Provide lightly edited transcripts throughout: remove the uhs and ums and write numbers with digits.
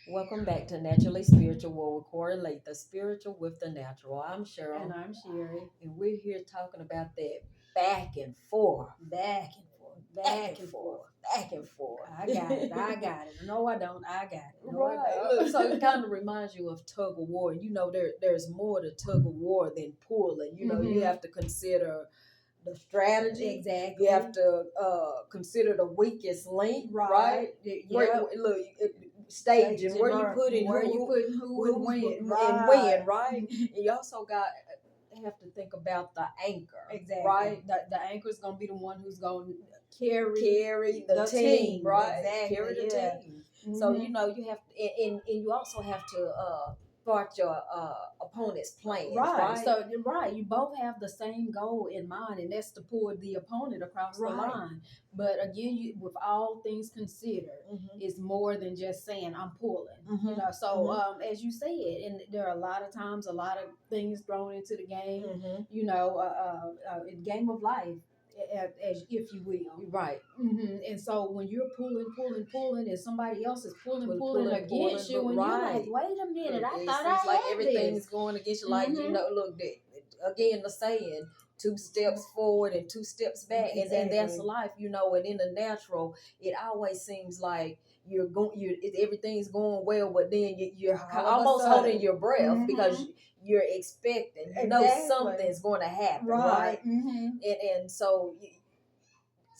Welcome back to Naturally Spiritual, where we correlate the spiritual with the natural. I'm And Cheryl, I'm Sherry. and we're here talking about that back and forth, Back and forth, back back and and forth, forth. back and forth. I got it. I got it. No, I don't. I got it. No, I Right. don't. Look, so it kind of reminds you of tug of war. There's more to tug of war than pulling. You Mhm. have to consider the strategy. Exactly. You have to consider the weakest link, right? Yep. Look, staging where you putting where you putting who and when. and when, right? And you also got have to think about the anchor, Exactly. right? The anchor's gonna be the one who's gonna carry Carry the team, right? Exactly. Carry the Yeah. team. So Mhm. you have to, and you also have to thwart your opponent's plans, Right. right? So you're right. You both have the same goal in mind, and that's to pull the opponent across the Right. line. But again, with all things considered, it's more than just saying I'm pulling. Mhm. So as you said, and there are a lot of times, a lot of things thrown into the game. In game of life, as if you will. Right. And so when you're pulling, and somebody else is pulling against you, but and you're like, wait a minute, I it thought seems I like had everything's this. going against you. Like Mhm. look, again, the saying, two steps forward and two steps back, and that's Exactly. life, And in the natural, it always seems like everything's going well, but then you're All of a almost holding sudden. your breath because Mhm. you're expecting, Exactly. something's going to happen, right? And so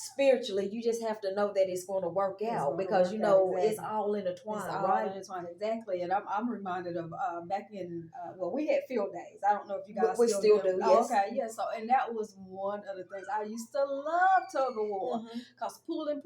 spiritually, you just have to know that it's going to work It's out gonna because work out, it's exactly. all It's intertwined, all right? intertwined, exactly. And I'm reminded of back in well, we had field days. I don't know if you guys We still do. do, Oh, yes. okay, yeah. So and that was one of the things I used to love tug of war. Mhm. Cause pulling,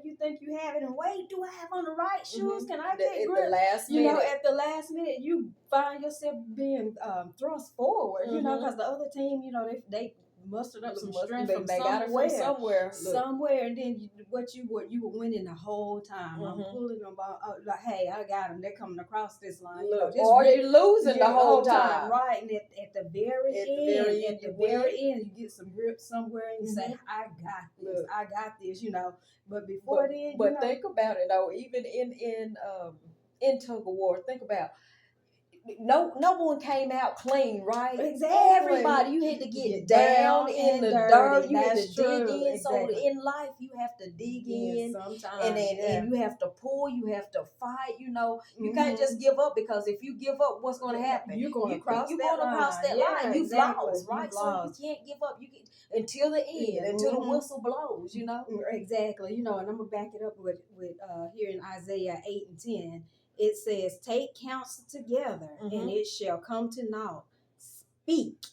you think you have it, and wait, do I have on the right shoes? Mhm. Can I At get the grip? last You know, minute. at the last minute, you find yourself being thrust forward. Mhm. Because the other team, they mustered up some strength from They got it from somewhere. Look. somewhere, and then you were winning the whole time. I'm Mhm. pulling them like, hey, I got them. They're coming across this line. Look, This or really you're losing the whole time. right? And at the very At the end, very end, at the you very win. end, you get some grip somewhere, and you say, Mhm. I got this. Look. I got this. But before then, But think about it though. Even in tug of war, think about no one came out clean, right? Exactly. Everybody, you had to get down down in and the dirty. dirt. You had to That's dig true. in. So Exactly. in life, you have to dig in, Sometimes, and you have to pull. You have to fight. You can't Mhm. just give up because if you give up, what's going to happen? You're going to cross you're that going to cross line. that Yeah, line. You've exactly. lost, right? You've So lost. you can't give up. You get until the end, Yeah. until the Mhm. whistle blows. Exactly. And I'm gonna back it up with here in Isaiah 8:10. It says, "Take counsel together, and Mhm. it shall come to naught. Speak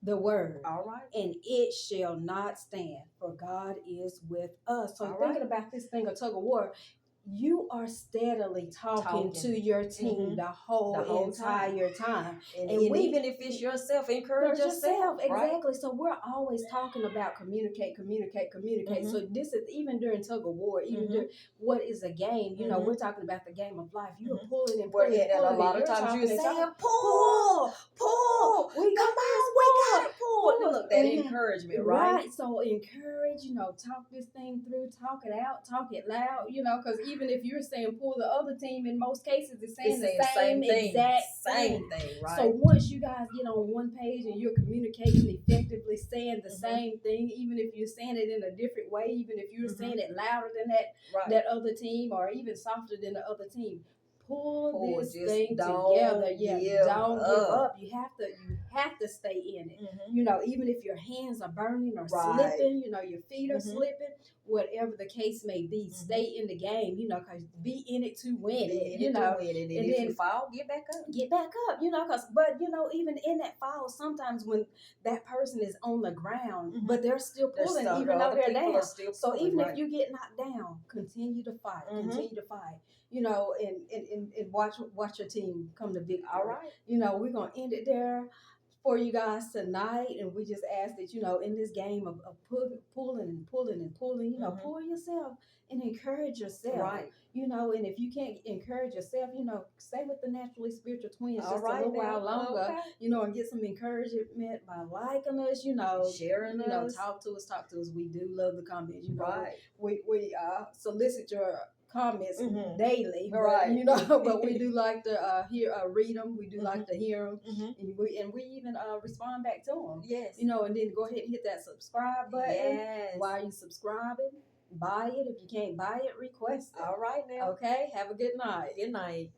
the word, All right. and it shall not stand, for God is with us." So All thinking right. about this thing of tug of war, you are steadily talking to Talking. your team Mhm. the whole The whole entire time. And And we even if it's yourself, encourage there's yourself, right? exactly. So we're always talking about communicate. Mhm. So this is even during tug of war, even Mhm. during what is a game. Mhm. We're talking about the game of life. You are Mhm. pulling and Where pulling and and a pulling, lot and of you're times talking you're and saying, talking. pull, Pull. We got come this. on, we got it, pull. Pull. Look, that Mhm. encouragement, right? So encourage, talk this thing through, talk it out, talk it loud, because even if you're saying pull, the other team in most cases is saying It's the saying same exact same thing. thing, right? So once you guys get on one page and you're communicating effectively, saying the Mhm. same thing, even if you're saying it in a different way, even if you're Mhm. saying it louder than Right. that other team, or even softer than the other team, pull this Just thing don't together. Yeah, give don't give up. up. You have to stay in it. Mhm. Even if your hands are burning or Right. slipping, your feet are Mhm. slipping, whatever the case may be, stay in the game, because be in it to win Be it, in it to win it. And if then you fall, get back up. get back up, but even in that fall, sometimes when that person is on the ground, Mhm. but they're still There's pulling, some even though other they're people down. are still So pulling, even right. if you get knocked down, continue to fight, Mhm. continue to fight, and watch your team come to victory. All right. We're gonna end it there for you guys tonight, and we just ask that in this game of pulling and pulling and pulling, Mhm. pull yourself and encourage yourself. Right. And if you can't encourage yourself, stay with the naturally spiritual twins All just a right little now. while longer, Okay. and get some encouragement by liking us, Sharing us. talk to us. We do love the comments, Right. we solicit your comments Mhm. daily, but, Right. you know, but we do like to read them. We do like to hear them, Mhm. and we even respond back to them. Yes. You know, and then go ahead and hit that subscribe button. Yes. While you subscribing, buy it. If you can't buy it, request it. All right now. Okay. Have a good night. Good night.